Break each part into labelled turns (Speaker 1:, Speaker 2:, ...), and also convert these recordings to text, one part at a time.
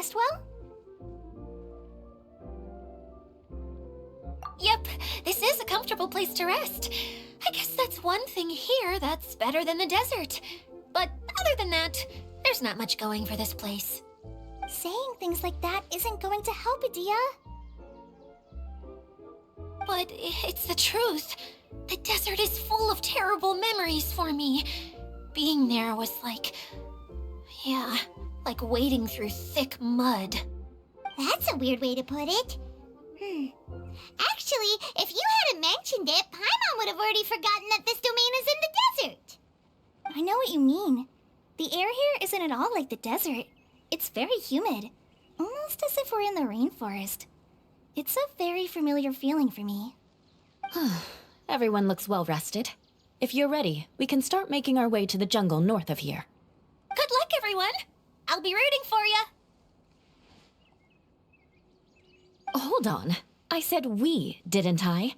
Speaker 1: rest well?
Speaker 2: Yep, this is a comfortable place to rest. I guess that's one thing here that's better than the desert. But other than that, there's not much going for this place.
Speaker 1: Saying things like that isn't going to help, Adia.
Speaker 2: But it's the truth. The desert is full of terrible memories for me. Being there was like... yeah, like wading through thick mud.
Speaker 1: That's a weird way to put it. Actually, if you hadn't mentioned it, Paimon would have already forgotten that this domain is in the desert. I know what you mean. The air here isn't at all like the desert. It's very humid, almost as if we're in the rainforest. It's a very familiar feeling for me.
Speaker 3: Everyone looks well rested. If you're ready, we can start making our way to the jungle north of here.
Speaker 2: Good luck, everyone! I'll be rooting for you!
Speaker 3: Hold on. I said we, didn't I?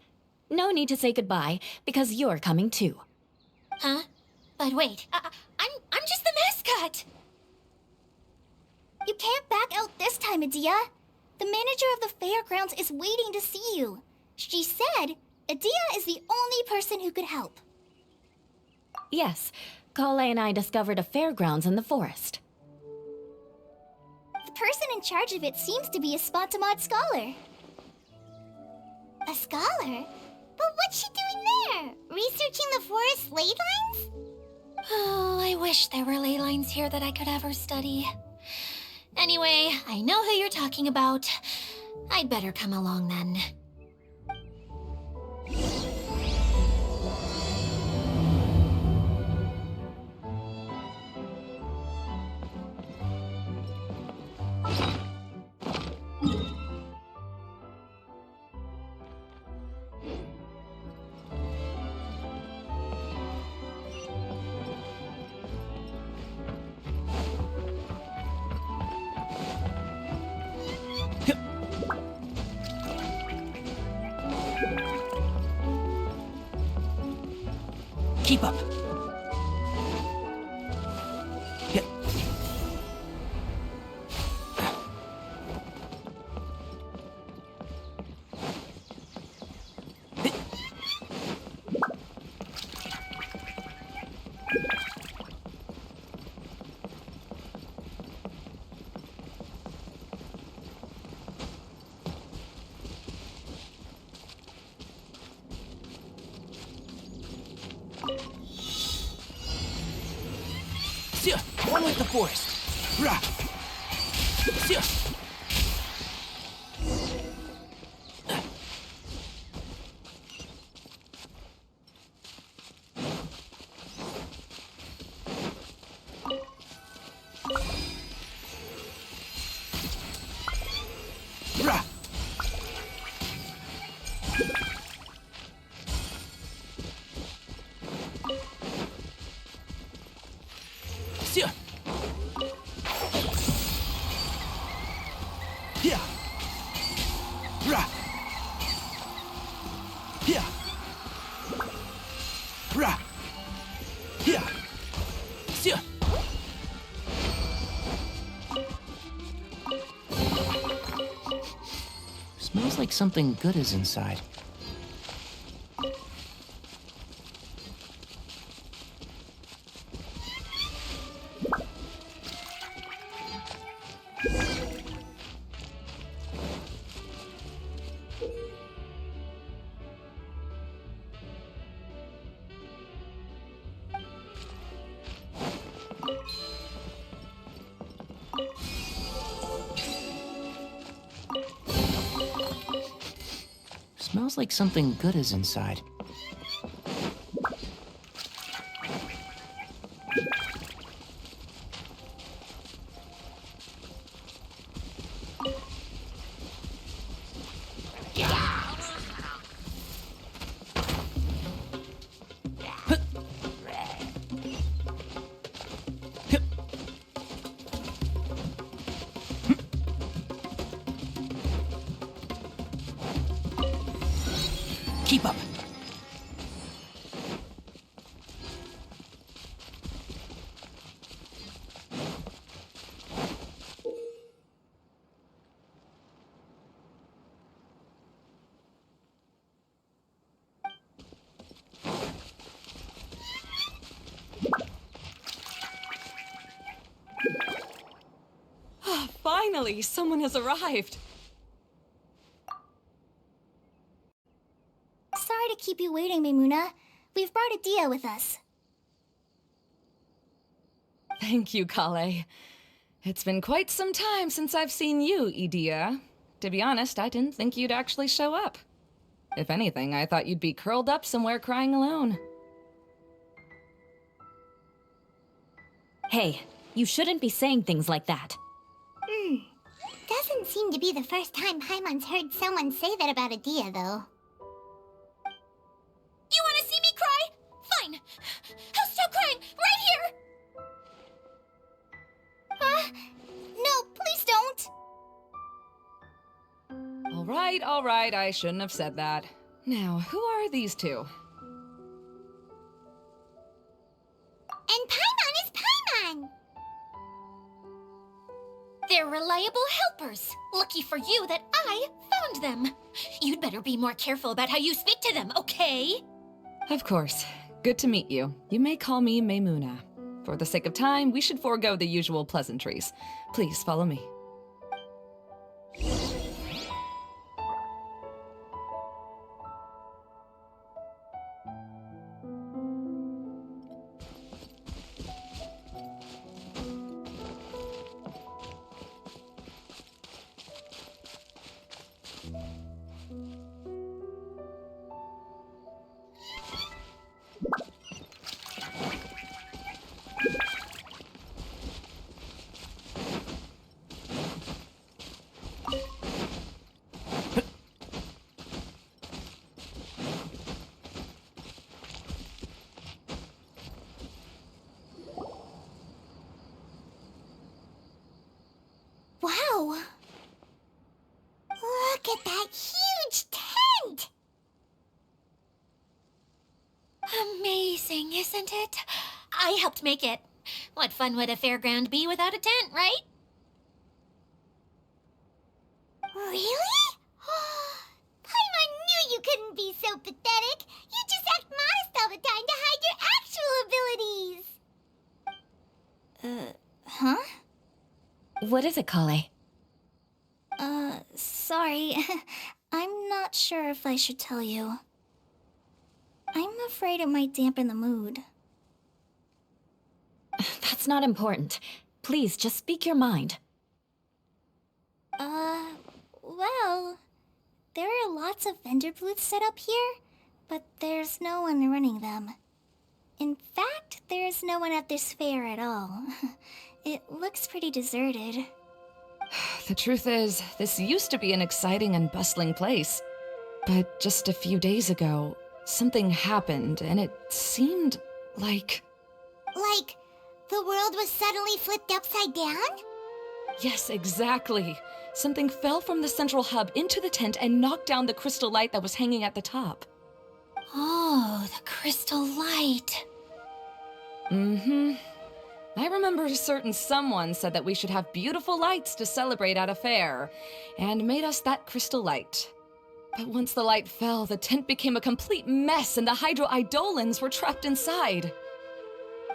Speaker 3: No need to say goodbye, because you're coming too.
Speaker 2: Huh? But wait, I'm just the mascot!
Speaker 1: You can't back out this time, Adia. The manager of the fairgrounds is waiting to see you. She said Adia is the only person who could help.
Speaker 3: Yes, Kale and I discovered a fairgrounds in the forest.
Speaker 1: The person in charge of it seems to be a Spontamod scholar. A scholar? But what's she doing there? Researching the forest ley lines?
Speaker 2: Oh, I wish there were ley lines here that I could ever study. Anyway, I know who you're talking about. I'd better come along then.
Speaker 4: Keep up. One with the forest. Rah. Rah. Yeah. Rah. Yeah. Rah. Yeah. Yeah. Smells like something good is inside. Smells like something good is inside. Keep up.
Speaker 3: Finally, someone has arrived.
Speaker 1: Sorry to keep you waiting, Maimuna. We've brought Adia with us.
Speaker 5: Thank you, Kale. It's been quite some time since I've seen you, Idia. To be honest, I didn't think you'd actually show up. If anything, I thought you'd be curled up somewhere crying alone.
Speaker 3: Hey, you shouldn't be saying things like that.
Speaker 1: Doesn't seem to be the first time Paimon's heard someone say that about Adia, though.
Speaker 2: You want to see me cry? Fine. I'll stop crying right here.
Speaker 1: No, please don't!
Speaker 5: All right, I shouldn't have said that. Now, who are these two?
Speaker 1: And Paimon is Paimon!
Speaker 2: They're reliable helpers. Lucky for you that I found them. You'd better be more careful about how you speak to them, okay?
Speaker 5: Of course. Good to meet you. You may call me Maimuna. For the sake of time, we should forego the usual pleasantries. Please follow me.
Speaker 1: Wow! Look at that huge tent!
Speaker 2: Amazing, isn't it? I helped make it. What fun would a fairground be without a tent, right?
Speaker 1: Really? Paimon knew you couldn't be so pathetic. You just act modest all the time to hide your actual abilities. Huh?
Speaker 3: What is it, Kale?
Speaker 1: Sorry. I'm not sure if I should tell you. I'm afraid it might dampen the mood.
Speaker 3: That's not important. Please, just speak your mind.
Speaker 1: Well, there are lots of vendor booths set up here, but there's no one running them. In fact, there's no one at this fair at all. It looks pretty deserted.
Speaker 5: The truth is, this used to be an exciting and bustling place. But just a few days ago, something happened, and it seemed like...
Speaker 1: Like, the world was suddenly flipped upside down?
Speaker 5: Yes, exactly. Something fell from the central hub into the tent and knocked down the crystal light that was hanging at the top.
Speaker 2: Oh, the crystal light.
Speaker 5: Mm-hmm. I remember a certain someone said that we should have beautiful lights to celebrate at a fair, and made us that crystal light. But once the light fell, the tent became a complete mess and the Hydro-Eidolons were trapped inside.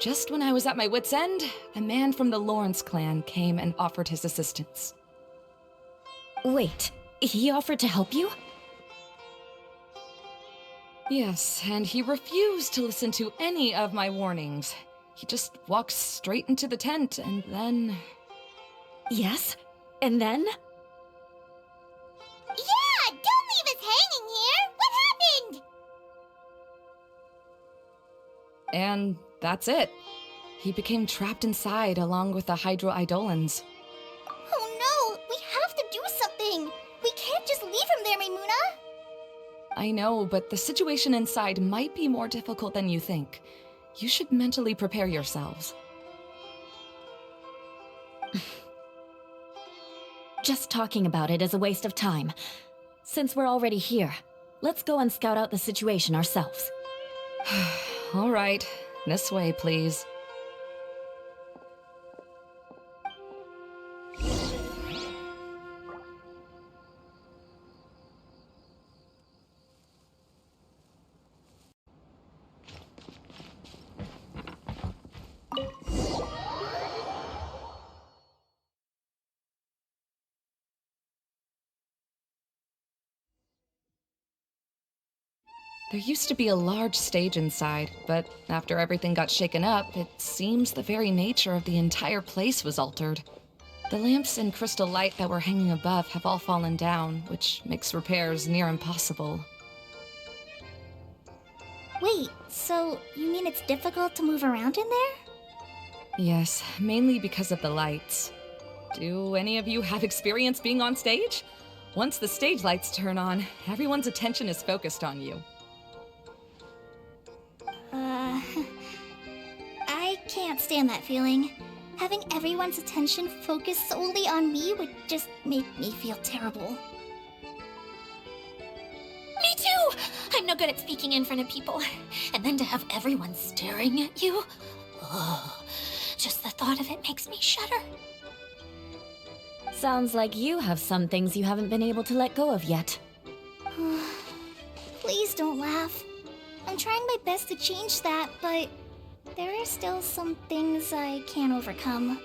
Speaker 5: Just when I was at my wit's end, a man from the Lawrence clan came and offered his assistance.
Speaker 3: Wait, he offered to help you?
Speaker 5: Yes, and he refused to listen to any of my warnings. He just walked straight into the tent, and then...
Speaker 3: Yes? And then?
Speaker 1: Yeah! Don't leave us hanging here! What happened?
Speaker 5: And that's it. He became trapped inside along with the Hydro-Eidolons.
Speaker 1: Oh no! We have to do something! We can't just leave him there, Maimuna!
Speaker 5: I know, but the situation inside might be more difficult than you think. You should mentally prepare yourselves.
Speaker 3: Just talking about it is a waste of time. Since we're already here, let's go and scout out the situation ourselves.
Speaker 5: All right, this way, please. There used to be a large stage inside, but after everything got shaken up, it seems the very nature of the entire place was altered. The lamps and crystal light that were hanging above have all fallen down, which makes repairs near impossible.
Speaker 1: Wait, so you mean it's difficult to move around in there?
Speaker 5: Yes, mainly because of the lights. Do any of you have experience being on stage? Once the stage lights turn on, everyone's attention is focused on you.
Speaker 1: I can't stand that feeling. Having everyone's attention focused solely on me would just make me feel terrible.
Speaker 2: Me too! I'm no good at speaking in front of people. And then to have everyone staring at you? Oh, just the thought of it makes me shudder.
Speaker 3: Sounds like you have some things you haven't been able to let go of yet.
Speaker 1: Please don't laugh. I'm trying my best to change that, but there are still some things I can't overcome.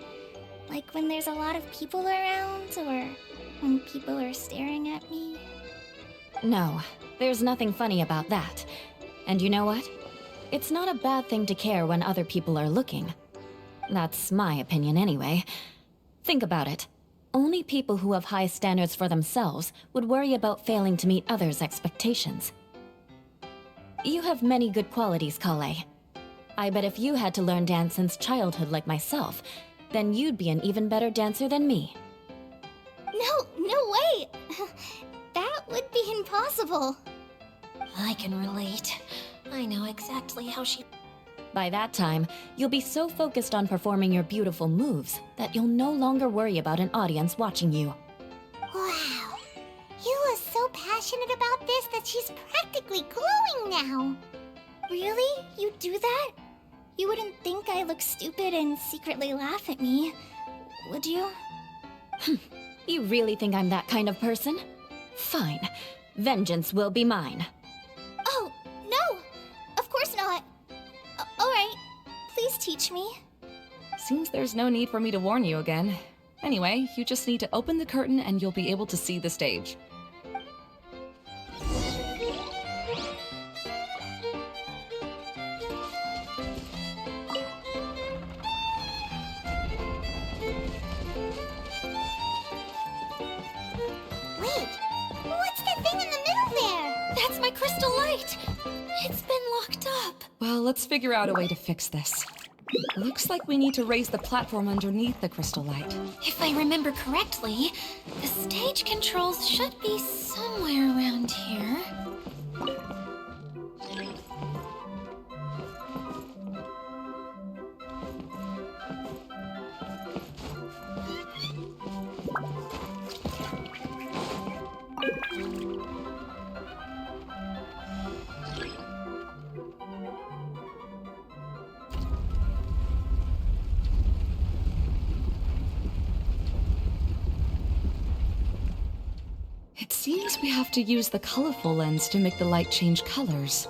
Speaker 1: Like when there's a lot of people around, or when people are staring at me.
Speaker 3: No, there's nothing funny about that. And you know what? It's not a bad thing to care when other people are looking. That's my opinion anyway. Think about it. Only people who have high standards for themselves would worry about failing to meet others' expectations. You have many good qualities, Kale. I bet if you had to learn dance since childhood like myself, then you'd be an even better dancer than me.
Speaker 1: No way! That would be impossible.
Speaker 2: I can relate. I know exactly how she...
Speaker 3: By that time, you'll be so focused on performing your beautiful moves that you'll no longer worry about an audience watching you.
Speaker 1: Wow. You are so passionate about this that she's practically glowing now. Really? You do that? You wouldn't think I look stupid and secretly laugh at me, would you?
Speaker 3: You really think I'm that kind of person? Fine. Vengeance will be mine.
Speaker 1: Oh, no! Of course not. Alright, please teach me.
Speaker 5: Seems there's no need for me to warn you again. Anyway, you just need to open the curtain and you'll be able to see the stage.
Speaker 1: Wait, what's that thing in the middle there?
Speaker 2: That's my crystal light! It's been locked up.
Speaker 5: Well, let's figure out a way to fix this. Looks like we need to raise the platform underneath the crystal light.
Speaker 2: If I remember correctly, the stage controls should be somewhere around here.
Speaker 5: It seems we have to use the colorful lens to make the light change colors.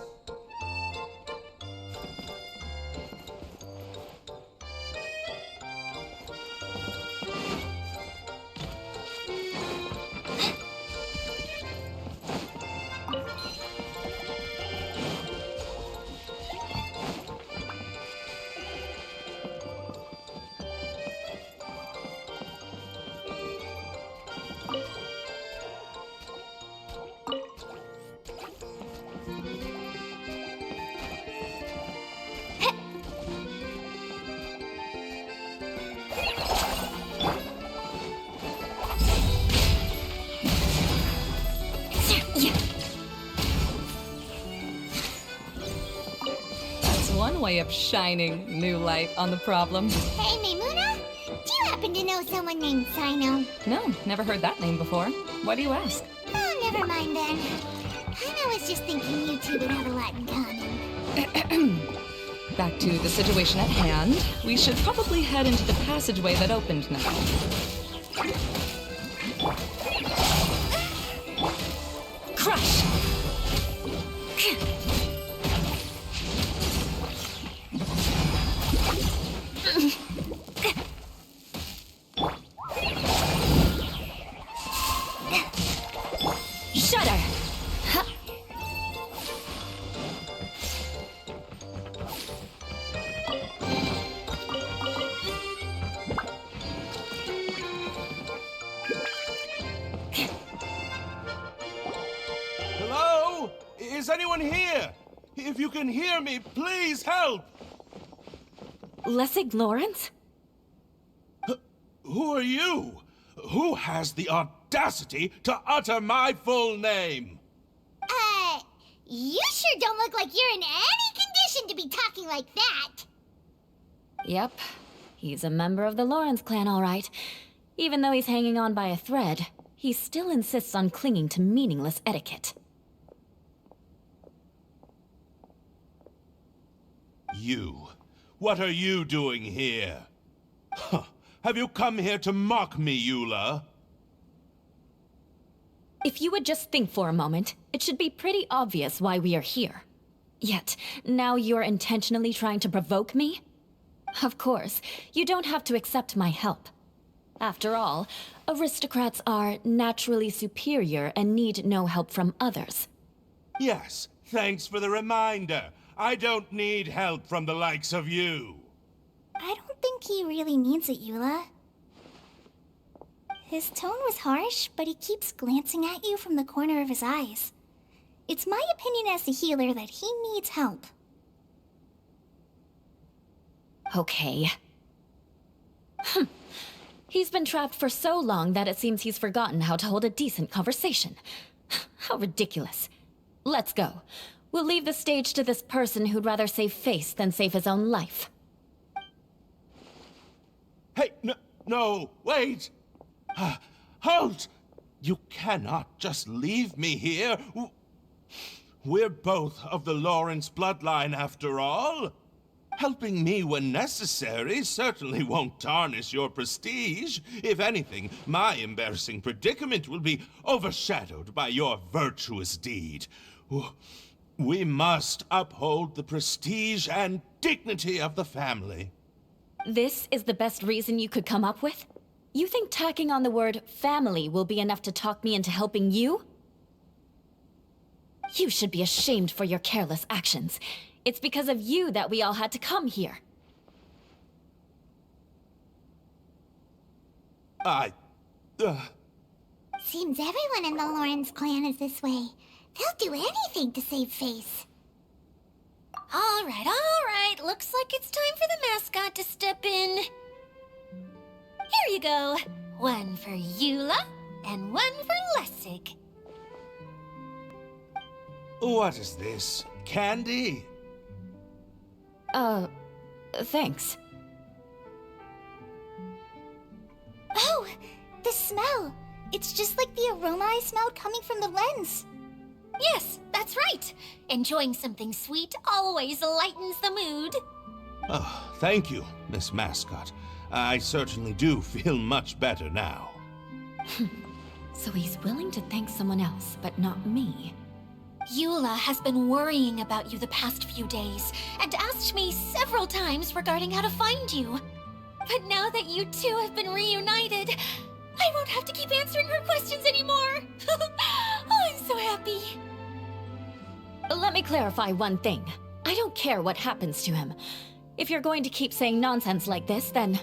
Speaker 5: One way of shining new light on the problem.
Speaker 1: Hey, Maimuna? Do you happen to know someone named Sino?
Speaker 5: No, never heard that name before. Why do you ask?
Speaker 1: Oh, never mind then. I was just thinking you two would have a lot in common.
Speaker 5: Back to the situation at hand. We should probably head into the passageway that opened now. Crush!
Speaker 6: Is anyone here? If you can hear me, please help!
Speaker 3: Lessig Lawrence?
Speaker 6: Who are you? Who has the audacity to utter my full name?
Speaker 1: You sure don't look like you're in any condition to be talking like that.
Speaker 3: Yep. He's a member of the Lawrence clan, all right. Even though he's hanging on by a thread, he still insists on clinging to meaningless etiquette.
Speaker 6: You. What are you doing here? Huh. Have you come here to mock me, Eula?
Speaker 3: If you would just think for a moment, it should be pretty obvious why we are here. Yet, now you're intentionally trying to provoke me? Of course, you don't have to accept my help. After all, aristocrats are naturally superior and need no help from others.
Speaker 6: Yes, thanks for the reminder. I don't need help from the likes of you.
Speaker 1: I don't think he really means it, Eula. His tone was harsh, but he keeps glancing at you from the corner of his eyes. It's my opinion as the healer that he needs help.
Speaker 3: Okay. He's been trapped for so long that it seems he's forgotten how to hold a decent conversation. How ridiculous. Let's go. We'll leave the stage to this person who'd rather save face than save his own life.
Speaker 6: Hey, no, wait! Halt! You cannot just leave me here. We're both of the Lawrence bloodline, after all. Helping me when necessary certainly won't tarnish your prestige. If anything, my embarrassing predicament will be overshadowed by your virtuous deed. We must uphold the prestige and dignity of the family.
Speaker 3: This is the best reason you could come up with? You think tacking on the word family will be enough to talk me into helping you? You should be ashamed for your careless actions. It's because of you that we all had to come here.
Speaker 1: Seems everyone in the Lawrence clan is this way. They'll do anything to save face.
Speaker 2: All right. Looks like it's time for the mascot to step in. Here you go. One for Eula, and one for Lessig.
Speaker 6: What is this? Candy?
Speaker 3: Thanks.
Speaker 1: Oh, the smell. It's just like the aroma I smelled coming from the lens.
Speaker 2: Yes, that's right. Enjoying something sweet always lightens the mood.
Speaker 6: Oh, thank you, Miss Mascot. I certainly do feel much better now.
Speaker 3: So he's willing to thank someone else, but not me.
Speaker 2: Eula has been worrying about you the past few days and asked me several times regarding how to find you. But now that you two have been reunited, I won't have to keep answering her questions anymore. Oh, I'm so happy.
Speaker 3: Let me clarify one thing. I don't care what happens to him. If you're going to keep saying nonsense like this, then...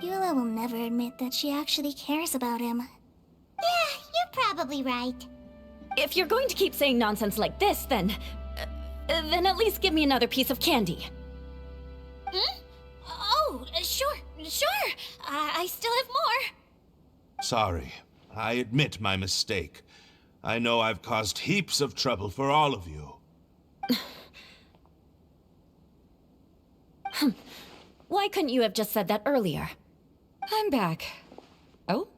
Speaker 1: Eula will never admit that she actually cares about him. Yeah, you're probably right.
Speaker 3: If you're going to keep saying nonsense like this, then at least give me another piece of candy.
Speaker 2: Oh, sure. I still have more.
Speaker 6: Sorry. I admit my mistake. I know I've caused heaps of trouble for all of you.
Speaker 3: Why couldn't you have just said that earlier?
Speaker 5: I'm back. Oh?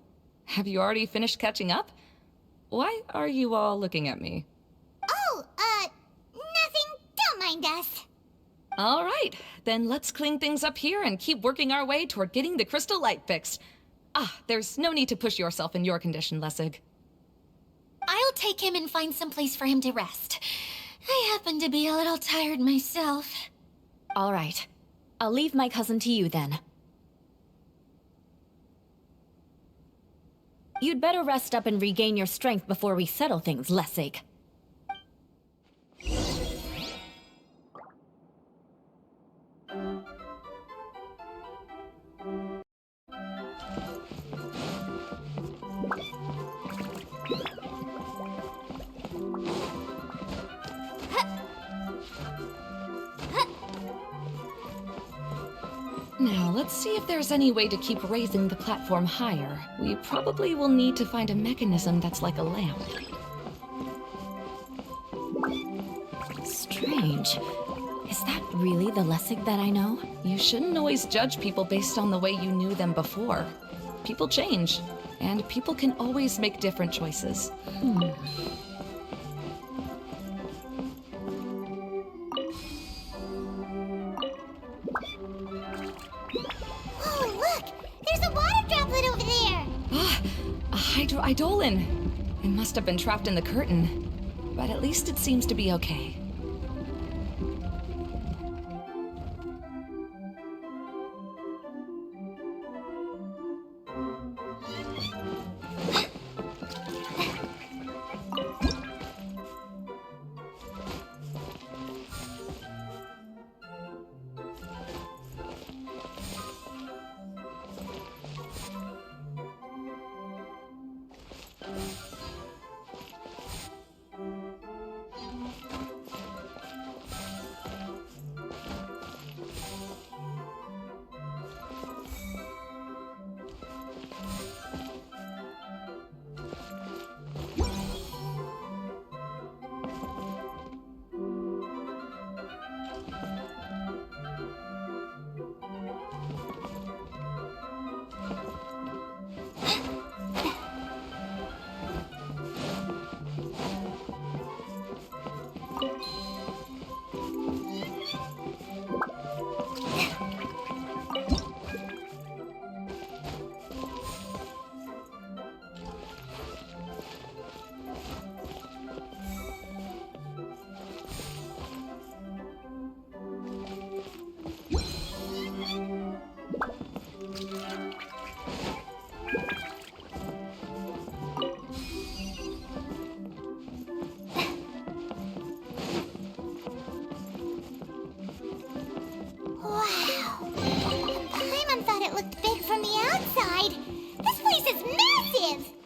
Speaker 5: Have you already finished catching up? Why are you all looking at me?
Speaker 1: Oh, nothing. Don't mind us.
Speaker 5: All right, then let's clean things up here and keep working our way toward getting the crystal light fixed. There's no need to push yourself in your condition, Lessig.
Speaker 2: I'll take him and find some place for him to rest. I happen to be a little tired myself.
Speaker 3: All right. I'll leave my cousin to you then. You'd better rest up and regain your strength before we settle things, Lessig.
Speaker 5: see if there's any way to keep raising the platform higher, we probably will need to find a mechanism that's like a lamp.
Speaker 3: Strange. Is that really the Lessig that I know?
Speaker 5: You shouldn't always judge people based on the way you knew them before. People change, and people can always make different choices.
Speaker 1: Oh, look! There's a water droplet over there!
Speaker 5: Ah, a hydroidolin. It must have been trapped in the curtain. But at least it seems to be okay.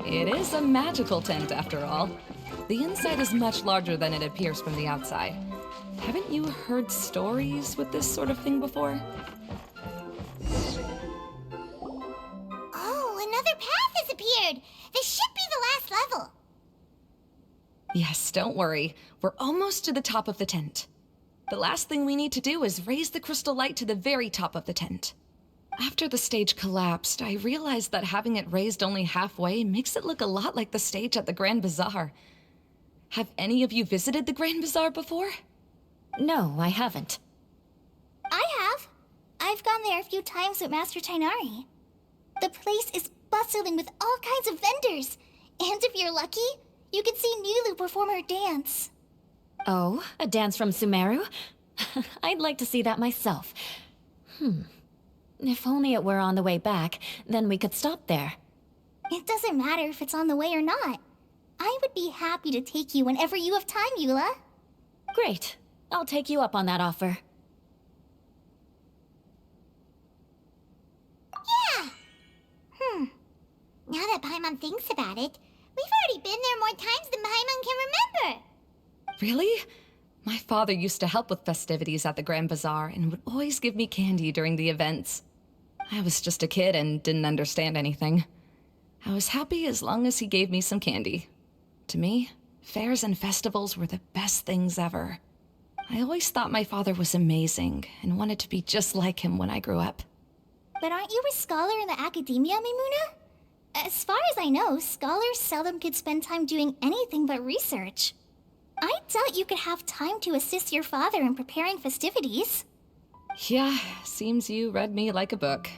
Speaker 5: It is a magical tent, after all. The inside is much larger than it appears from the outside. Haven't you heard stories with this sort of thing before?
Speaker 1: Oh, another path has appeared! This should be the last level!
Speaker 5: Yes, don't worry. We're almost to the top of the tent. The last thing we need to do is raise the crystal light to the very top of the tent. After the stage collapsed, I realized that having it raised only halfway makes it look a lot like the stage at the Grand Bazaar. Have any of you visited the Grand Bazaar before?
Speaker 3: No, I haven't.
Speaker 1: I have. I've gone there a few times with Master Tainari. The place is bustling with all kinds of vendors. And if you're lucky, you can see Nulu perform her dance.
Speaker 3: Oh, a dance from Sumeru? I'd like to see that myself. If only it were on the way back, then we could stop there.
Speaker 1: It doesn't matter if it's on the way or not. I would be happy to take you whenever you have time, Eula.
Speaker 3: Great. I'll take you up on that offer.
Speaker 1: Yeah! Now that Paimon thinks about it, we've already been there more times than Paimon can remember.
Speaker 5: Really? My father used to help with festivities at the Grand Bazaar and would always give me candy during the events. I was just a kid and didn't understand anything. I was happy as long as he gave me some candy. To me, fairs and festivals were the best things ever. I always thought my father was amazing and wanted to be just like him when I grew up.
Speaker 1: But aren't you a scholar in the academia, Mimuna? As far as I know, scholars seldom could spend time doing anything but research. I doubt you could have time to assist your father in preparing festivities.
Speaker 5: Yeah, seems you read me like a book.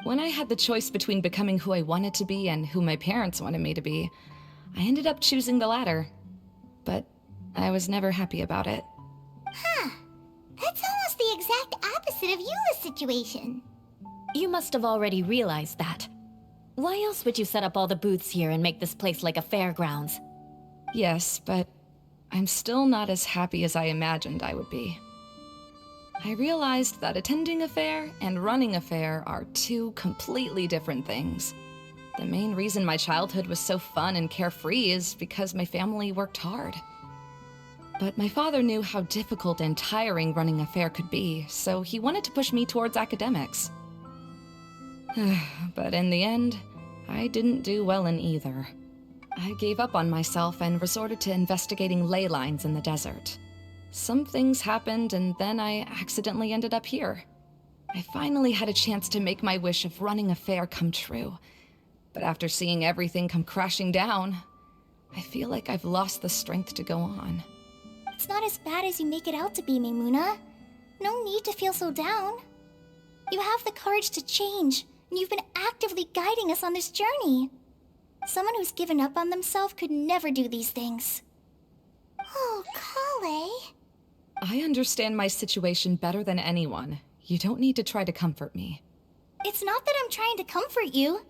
Speaker 5: When I had the choice between becoming who I wanted to be and who my parents wanted me to be, I ended up choosing the latter. But I was never happy about it.
Speaker 1: Huh. That's almost the exact opposite of Eula's situation.
Speaker 3: You must have already realized that. Why else would you set up all the booths here and make this place like a fairgrounds?
Speaker 5: Yes, but I'm still not as happy as I imagined I would be. I realized that attending a fair and running a fair are two completely different things. The main reason my childhood was so fun and carefree is because my family worked hard. But my father knew how difficult and tiring running a fair could be, so he wanted to push me towards academics. But in the end, I didn't do well in either. I gave up on myself and resorted to investigating ley lines in the desert. Some things happened, and then I accidentally ended up here. I finally had a chance to make my wish of running a fair come true. But after seeing everything come crashing down, I feel like I've lost the strength to go on.
Speaker 1: It's not as bad as you make it out to be, Maimuna. No need to feel so down. You have the courage to change, and you've been actively guiding us on this journey. Someone who's given up on themselves could never do these things. Oh, Kale.
Speaker 5: I understand my situation better than anyone. You don't need to try to comfort me.
Speaker 1: It's not that I'm trying to comfort you.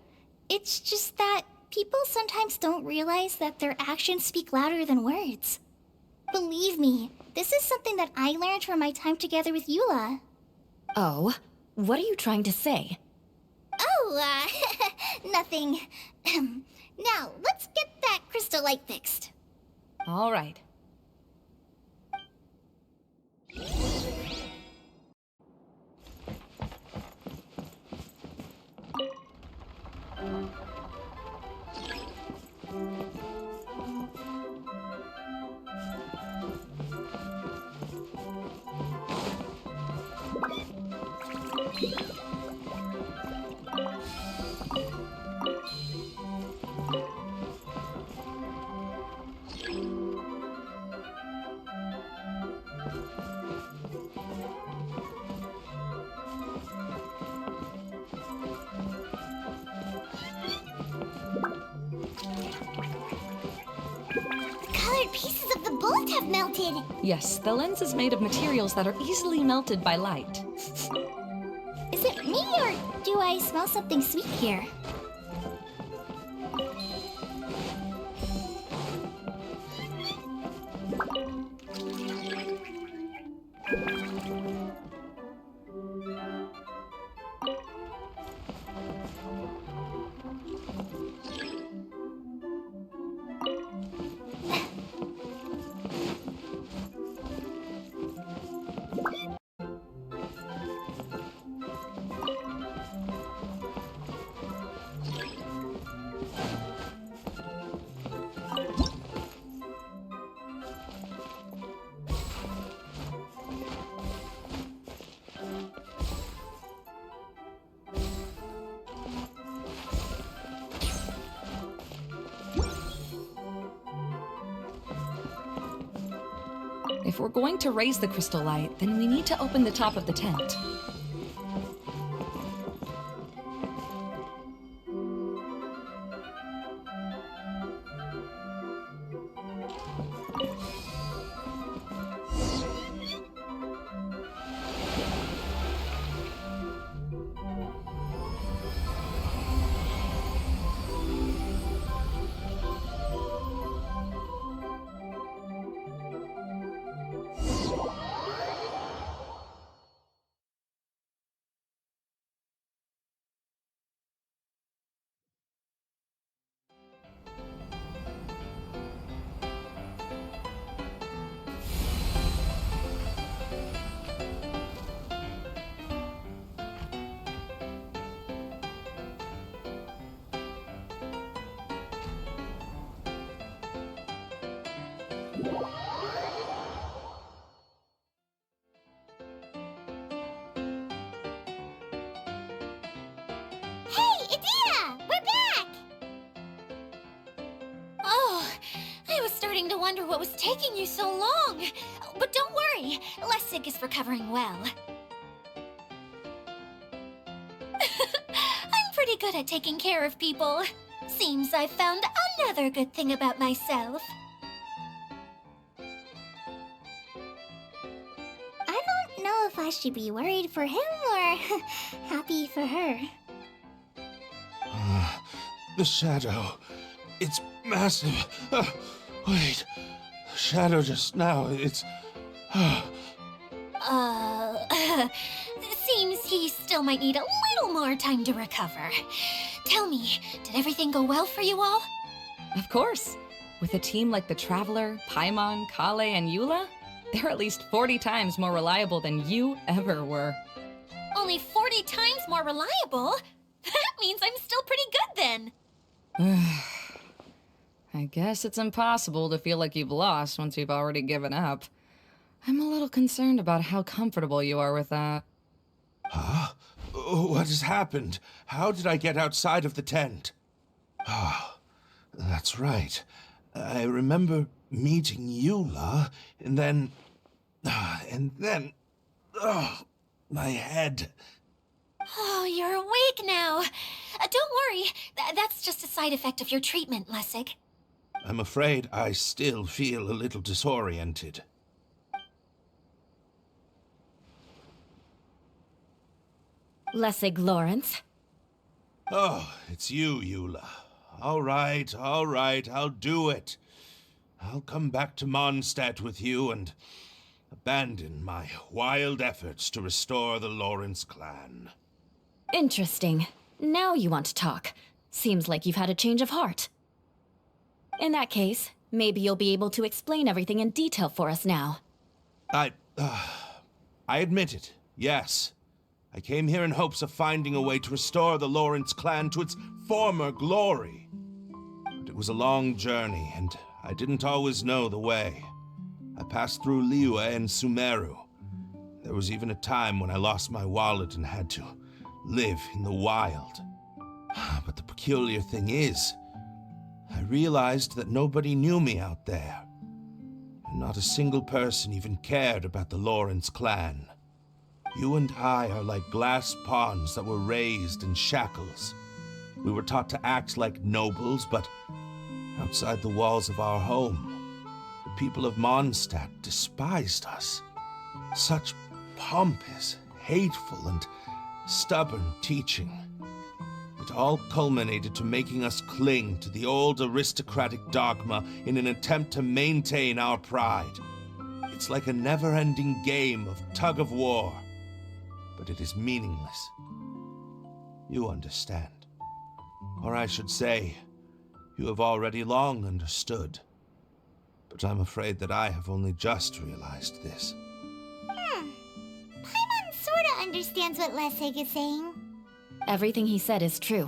Speaker 1: It's just that people sometimes don't realize that their actions speak louder than words. Believe me, this is something that I learned from my time together with Eula.
Speaker 3: Oh, what are you trying to say?
Speaker 1: Oh, nothing. Now, let's get that crystal light fixed.
Speaker 5: All right.
Speaker 1: Colored pieces of the bolt have melted.
Speaker 5: Yes, the lens is made of materials that are easily melted by light.
Speaker 1: Is it me, or do I smell something sweet here?
Speaker 5: If we're going to raise the crystal light, then we need to open the top of the tent.
Speaker 1: Hey, Adina! We're back!
Speaker 2: Oh, I was starting to wonder what was taking you so long. But don't worry, Lessig is recovering well. I'm pretty good at taking care of people. Seems I've found another good thing about myself.
Speaker 1: I don't know if I should be worried for him or happy for her.
Speaker 6: The shadow. It's massive. Wait. The shadow just now. It's.
Speaker 2: Seems he still might need a little more time to recover. Tell me, did everything go well for you all?
Speaker 5: Of course. With a team like the Traveler, Paimon, Kale, and Eula, they're at least 40 times more reliable than you ever were.
Speaker 2: Only 40 times more reliable? That means I'm still pretty good then.
Speaker 5: I guess it's impossible to feel like you've lost once you've already given up. I'm a little concerned about how comfortable you are with that.
Speaker 6: Huh? What has happened? How did I get outside of the tent? Ah, that's right. I remember meeting Eula, and then... my head.
Speaker 2: Oh, you're awake now. Don't worry. That's just a side effect of your treatment, Lessig.
Speaker 6: I'm afraid I still feel a little disoriented.
Speaker 3: Lessig Lawrence.
Speaker 6: Oh, it's you, Eula. All right, I'll do it. I'll come back to Mondstadt with you and abandon my wild efforts to restore the Lawrence clan.
Speaker 3: Interesting. Now you want to talk. Seems like you've had a change of heart. In that case, maybe you'll be able to explain everything in detail for us now.
Speaker 6: I admit it, yes. I came here in hopes of finding a way to restore the Lawrence clan to its former glory. But it was a long journey, and I didn't always know the way. I passed through Liyue and Sumeru. There was even a time when I lost my wallet and had to live in the wild. But the peculiar thing is, I realized that nobody knew me out there. And not a single person even cared about the Lawrence clan. You and I are like glass pawns that were raised in shackles. We were taught to act like nobles, but outside the walls of our home, the people of Mondstadt despised us. Such pompous, hateful, and stubborn teaching. It all culminated to making us cling to the old aristocratic dogma in an attempt to maintain our pride. It's like a never-ending game of tug-of-war, but it is meaningless. You understand. Or I should say, you have already long understood. But I'm afraid that I have only just realized this.
Speaker 1: Paimon sorta understands what Lessig is saying.
Speaker 3: Everything he said is true.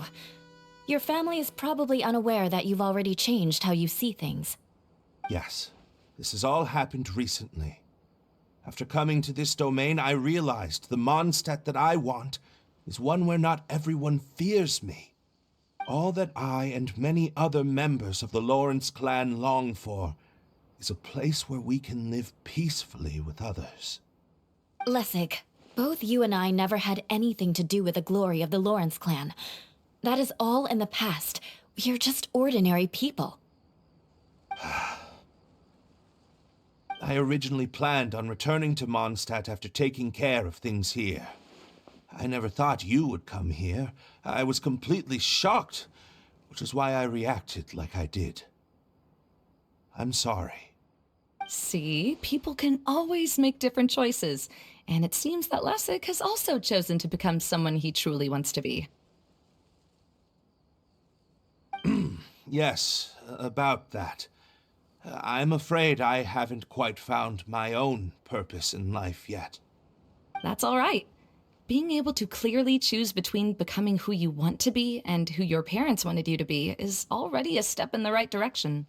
Speaker 3: Your family is probably unaware that you've already changed how you see things.
Speaker 6: Yes, this has all happened recently. After coming to this domain, I realized the Mondstadt that I want is one where not everyone fears me. All that I and many other members of the Lawrence clan long for is a place where we can live peacefully with others.
Speaker 3: Lessig, both you and I never had anything to do with the glory of the Lawrence clan. That is all in the past. We are just ordinary people.
Speaker 6: I originally planned on returning to Mondstadt after taking care of things here. I never thought you would come here. I was completely shocked, which is why I reacted like I did. I'm sorry.
Speaker 5: See, people can always make different choices, and it seems that Lessig has also chosen to become someone he truly wants to be.
Speaker 6: Yes, about that. I'm afraid I haven't quite found my own purpose in life yet.
Speaker 5: That's all right. Being able to clearly choose between becoming who you want to be and who your parents wanted you to be is already a step in the right direction.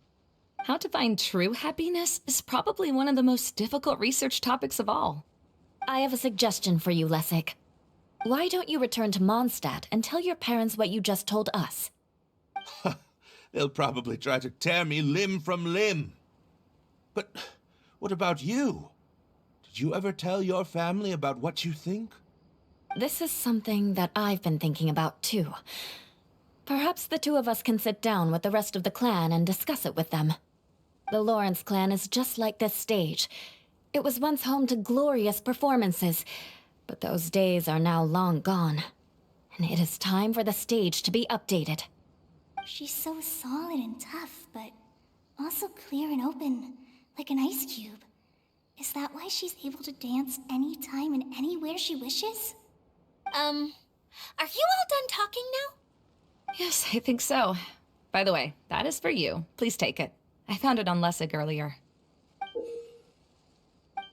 Speaker 5: How to find true happiness is probably one of the most difficult research topics of all.
Speaker 3: I have a suggestion for you, Lessig. Why don't you return to Mondstadt and tell your parents what you just told us?
Speaker 6: They'll probably try to tear me limb from limb. But what about you? Did you ever tell your family about what you think?
Speaker 3: This is something that I've been thinking about, too. Perhaps the two of us can sit down with the rest of the clan and discuss it with them. The Lawrence clan is just like this stage. It was once home to glorious performances, but those days are now long gone. And it is time for the stage to be updated.
Speaker 1: She's so solid and tough, but also clear and open, like an ice cube. Is that why she's able to dance anytime and anywhere she wishes?
Speaker 2: Are you all done talking now?
Speaker 5: Yes, I think so. By the way, that is for you. Please take it. I found it on Lessig earlier.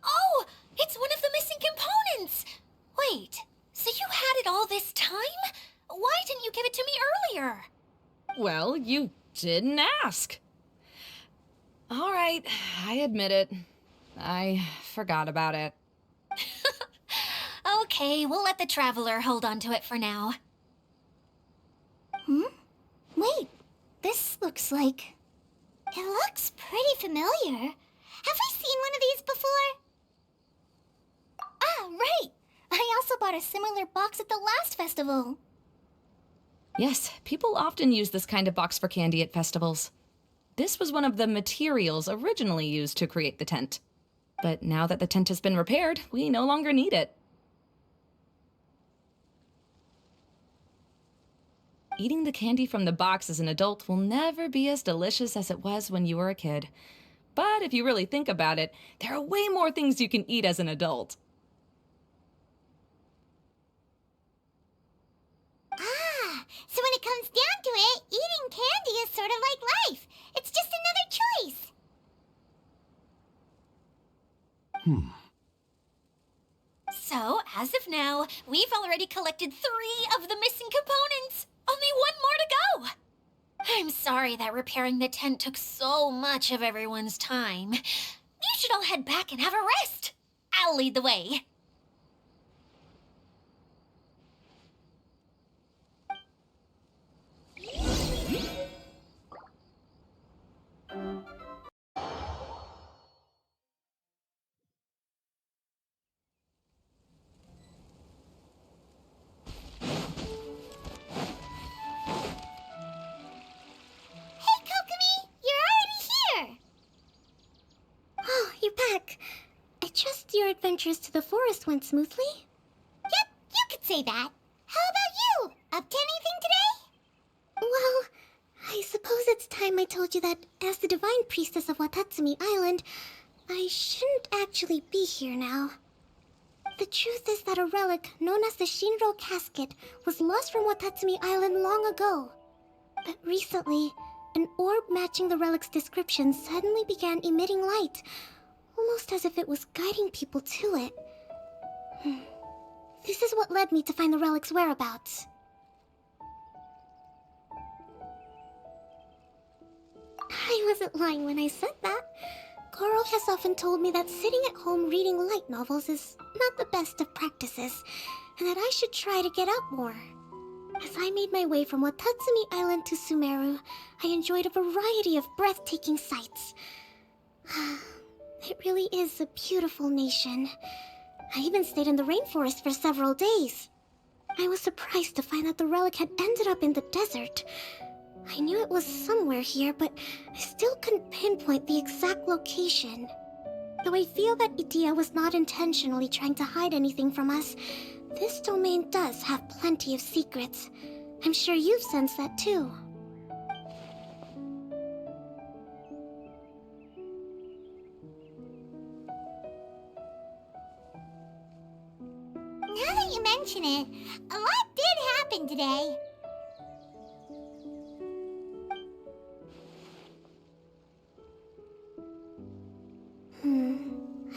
Speaker 2: Oh, it's one of the missing components! Wait, so you had it all this time? Why didn't you give it to me earlier?
Speaker 5: Well, you didn't ask. All right, I admit it. I forgot about it.
Speaker 2: Okay, we'll let the Traveler hold on to it for now.
Speaker 1: Wait, this looks like... It looks pretty familiar. Have I seen one of these before? Ah, right! I also bought a similar box at the last festival.
Speaker 5: Yes, people often use this kind of box for candy at festivals. This was one of the materials originally used to create the tent. But now that the tent has been repaired, we no longer need it. Eating the candy from the box as an adult will never be as delicious as it was when you were a kid. But if you really think about it, there are way more things you can eat as an adult.
Speaker 1: Ah, so when it comes down to it, eating candy is sort of like life. It's just another choice.
Speaker 2: So, as of now, we've already collected 3 of the missing components. Only 1 more to go. I'm sorry that repairing the tent took so much of everyone's time. You should all head back and have a rest. I'll lead the way.
Speaker 1: Hey, Kokomi! You're already here! Oh, you're back. I trust your adventures to the forest went smoothly? Yep, you could say that. How about you? Up to anything today? Well, I suppose it's time I told you that as the divine priestess of Watatsumi Island, I shouldn't actually be here now. The truth is that a relic known as the Shinro Casket was lost from Watatsumi Island long ago. But recently, an orb matching the relic's description suddenly began emitting light, almost as if it was guiding people to it. This is what led me to find the relic's whereabouts. I wasn't lying when I said that. Goro has often told me that sitting at home reading light novels is not the best of practices, and that I should try to get out more. As I made my way from Watatsumi Island to Sumeru, I enjoyed a variety of breathtaking sights. It really is a beautiful nation. I even stayed in the rainforest for several days. I was surprised to find that the relic had ended up in the desert. I knew it was somewhere here, but I still couldn't pinpoint the exact location. Though I feel that Idia was not intentionally trying to hide anything from us, this domain does have plenty of secrets. I'm sure you've sensed that too. Now that you mention it, a lot did happen today.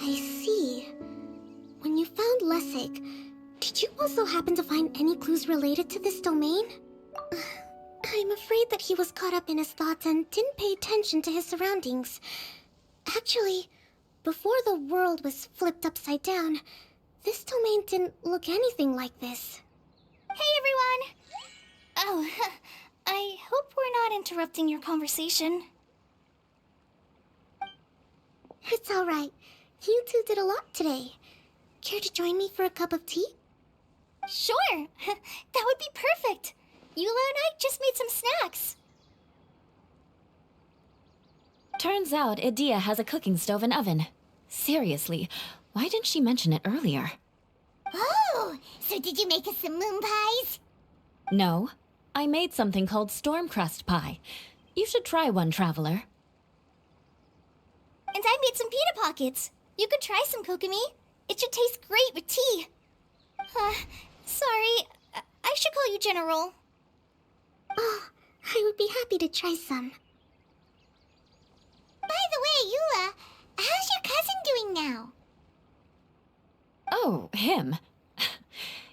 Speaker 1: I see. When you found Lessig, did you also happen to find any clues related to this domain? I'm afraid that he was caught up in his thoughts and didn't pay attention to his surroundings. Actually, before the world was flipped upside down, this domain didn't look anything like this. Hey, everyone! Oh, I hope we're not interrupting your conversation. It's all right. You two did a lot today. Care to join me for a cup of tea? Sure! That would be perfect! Eula and I just made some snacks.
Speaker 3: Turns out Idia has a cooking stove and oven. Seriously, why didn't she mention it earlier?
Speaker 1: Oh, so did you make us some moon pies?
Speaker 3: No, I made something called Stormcrust Pie. You should try one, Traveler.
Speaker 1: And I made some pita pockets. You could try some, Kokomi. It should taste great with tea. Sorry. I should call you General. Oh, I would be happy to try some. now?
Speaker 3: Oh, him.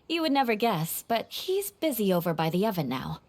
Speaker 3: You would never guess, but he's busy over by the oven now.